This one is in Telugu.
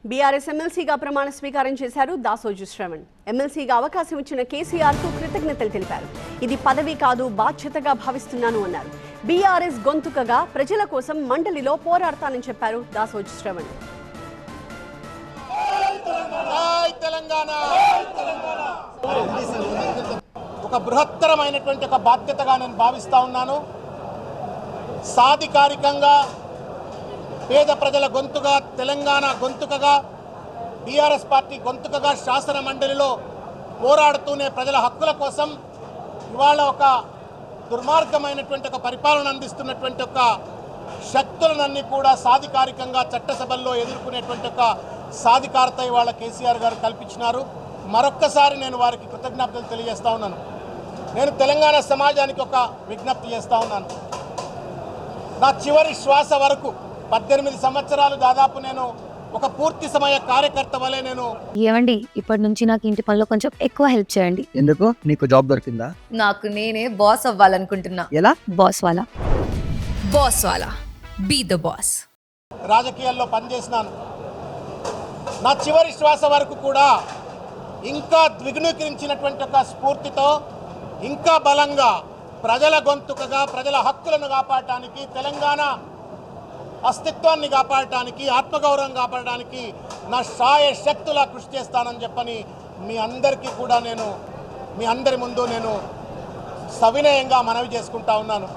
బీఆర్ఎస్ ఎమ్మెల్సీగా ప్రమాణ స్వీకారం చేశారు దాసోజు శ్రవణ్. ఎమ్మెల్సీగా అవకాశం ఇచ్చిన కేసీఆర్కు కృతజ్ఞతలు తెలిపారు. ఇది పదవి కాదు, బాధ్యతగా భావిస్తున్నాను అన్నారు. బీఆర్ఎస్ గొంతుకగా ప్రజల కోసం మండలిలో పోరాడతానని చెప్పారు దాసోజు శ్రవణ్. ఒక బృహత్తరమైనటువంటి ఒక బాధ్యతగా నేను భావిస్తా ఉన్నాను. సాధికారికంగా పేద ప్రజల గొంతుగా, తెలంగాణ గొంతుకగా, బీఆర్ఎస్ పార్టీ గొంతుకగా శాసన మండలిలో పోరాడుతూనే ప్రజల హక్కుల కోసం ఇవాళ ఒక దుర్మార్గమైనటువంటి ఒక పరిపాలన అందిస్తున్నటువంటి ఒక శక్తులనన్నీ కూడా సాధికారికంగా చట్టసభల్లో ఎదుర్కొనేటువంటి ఒక సాధికారత ఇవాళ కేసీఆర్ గారు కల్పించినారు. మరొక్కసారి నేను వారికి కృతజ్ఞతలు తెలియజేస్తా ఉన్నాను. నేను తెలంగాణ సమాజానికి ఒక విజ్ఞప్తి చేస్తూ ఉన్నాను. నా చివరి శ్వాస వరకు 18 సంవత్సరాలు దాదాపు నేను ఒక పూర్తి సమయ కార్యకర్త వలె నేను ఏమండి ఇప్పటి నుంచి నాకు ఇంటి పనిలో కొంచెం ఎక్కువ హెల్ప్ చేయండి. ఎందుకు? నీకు జాబ్ దొరికిందా? నాకు నేనే బాస్ అవ్వాలనుకుంటున్నా. ఎలా? బాస్ వాలా బీ ద బాస్. రాజకీయాల్లో పనిచేసినాను. నా చివరి శ్వాస వరకు కూడా ఇంకా ద్విగుణీకరించినటువంటి ఒక స్ఫూర్తితో ఇంకా బలంగా ప్రజల గొంతుకగా ప్రజల హక్కులను కాపాడటానికి, తెలంగాణ అస్తిత్వాన్ని కాపాడటానికి, ఆత్మగౌరవం కాపాడడానికి నా శక్తులా కృషి చేస్తానని చెప్పని మీ అందరికీ కూడా మీ అందరి ముందు నేను సవినయంగా మనవి చేసుకుంటా ఉన్నాను.